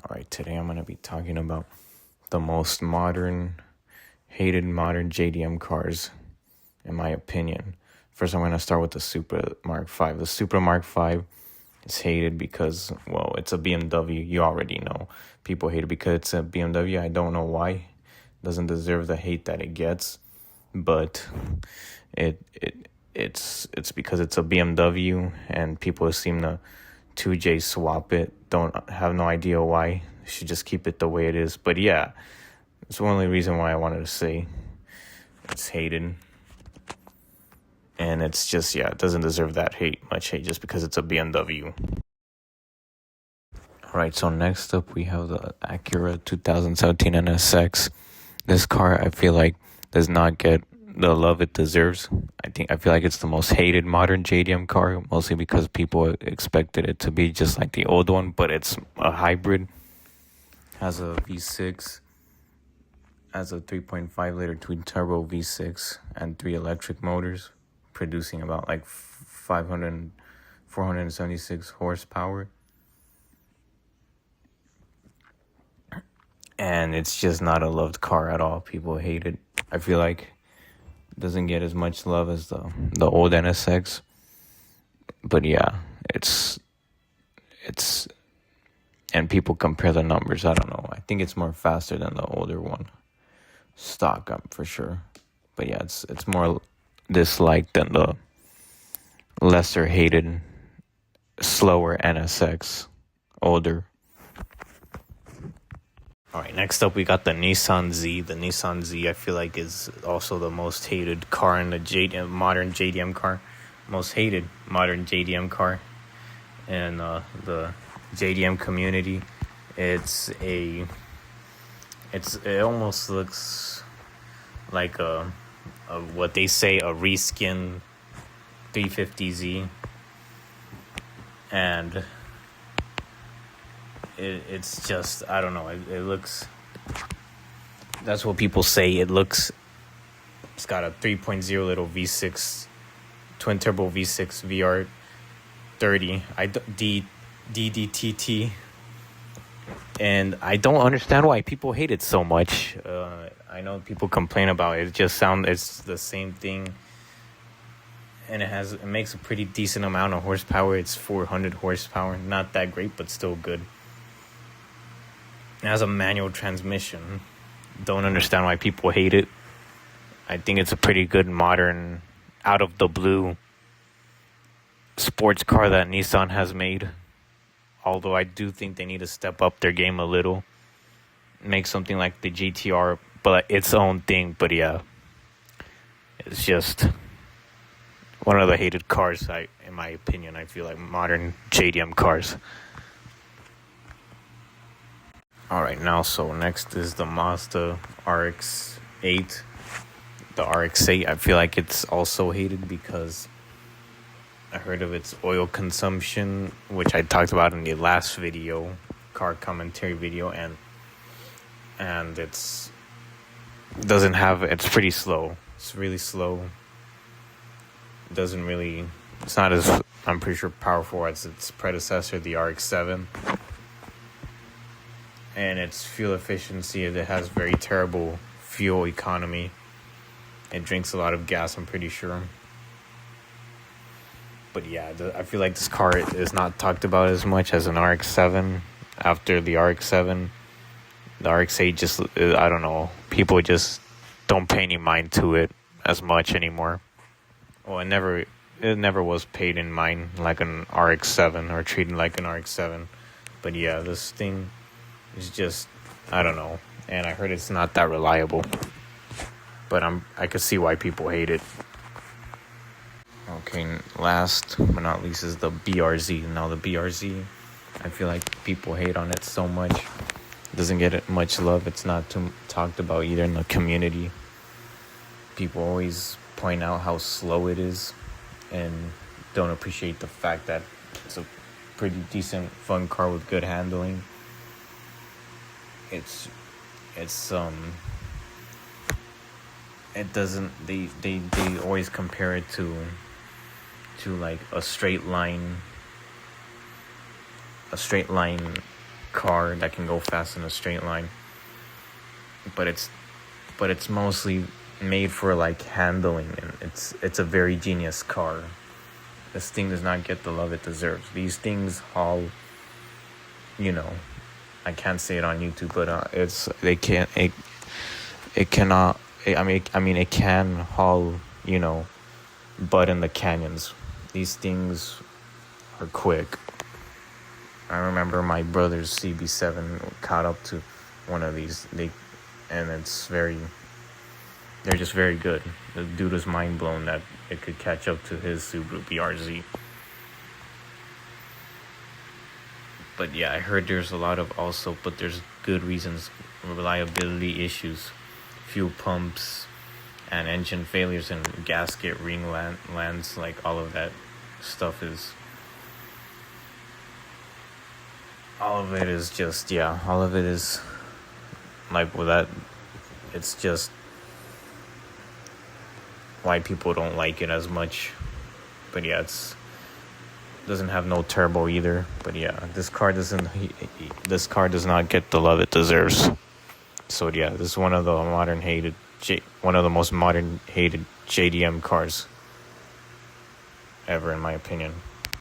All right, today I'm going to be talking about the most hated modern JDM cars, in my opinion. First, I'm going to start with the Supra Mark V. The Supra Mark V is hated because, well, it's a BMW. You already know. People hate it because it's a BMW. I don't know why. It doesn't deserve the hate that it gets, but it's because it's a BMW and people seem to 2J swap it. Don't have no idea why. Should just keep it the way it is. But yeah, it's the only reason why I wanted to say it's hated. And it's just, yeah, it doesn't deserve that much hate just because it's a BMW. Alright, so next up we have the Acura 2017 NSX. This car, I feel like, does not get the love it deserves. I feel like it's the most hated modern JDM car, mostly because people expected it to be just like the old one, but it's a hybrid. Has a V6, has a 3.5 liter twin turbo V6 and 3 electric motors, producing about like 476 horsepower. And it's just not a loved car at all. People hate it. I feel like it doesn't get as much love as the old NSX. But yeah, it's and people compare the numbers. I don't know. I think it's more faster than the older one. Stock up for sure. But yeah, it's more disliked than the lesser hated, slower NSX, older. All right, next up we got the Nissan Z. The Nissan Z, I feel like, is also the most hated car in the modern JDM car. Most hated modern JDM car in the JDM community. It almost looks like a what they say a reskin 350Z, and it's just, I don't know, it looks, that's what people say. It's got a 3.0 little V6 twin turbo V6 VR30 DDTT, and I don't understand why people hate it so much. I know people complain about it. It's the same thing, and it makes a pretty decent amount of horsepower. It's 400 horsepower, not that great, but still good. It has a manual transmission. Don't understand why people hate it. I think it's a pretty good modern, out of the blue sports car that Nissan has made. Although I do think they need to step up their game a little. Make something like the GTR, but its own thing. But yeah, it's just one of the hated cars, in my opinion. I feel like modern JDM cars. Alright, so next is the Mazda RX-8. The RX-8, I feel like it's also hated because I heard of its oil consumption, which I talked about in the last video, car commentary video, and it's pretty slow. It's really slow. It's not as, I'm pretty sure, powerful as its predecessor, the RX-7. And its fuel efficiency, it has very terrible fuel economy. It drinks a lot of gas, I'm pretty sure. But yeah, I feel like this car is not talked about as much as an RX-7. After the RX-7, the RX-8 just, I don't know, people just don't pay any mind to it as much anymore. Well, it never was paid in mind like an RX-7 or treated like an RX-7. But yeah, this thing, it's just, I don't know, and I heard it's not that reliable, but I could see why people hate it. Okay, last but not least is the BRZ. Now the BRZ, I feel like people hate on it so much. It doesn't get much love. It's not too talked about either in the community. People always point out how slow it is and don't appreciate the fact that it's a pretty decent, fun car with good handling. They always compare it to like a straight line car that can go fast in a straight line, but it's mostly made for like handling, and it's a very genius car. This thing does not get the love it deserves. These things haul, I can't say it on YouTube, but it cannot. It can haul, butt in the canyons. These things are quick. I remember my brother's CB7 caught up to one of these. They're just very good. The dude was mind blown that it could catch up to his Subaru BRZ. But yeah, I heard there's but there's good reasons, reliability issues, fuel pumps, and engine failures and gasket ring lands, like all of that stuff is. All of it is just, all of it is like with that. It's just why people don't like it as much. But yeah, doesn't have no turbo either. But yeah, this car does not get the love it deserves. So yeah, this is one of the most modern hated JDM cars ever, in my opinion.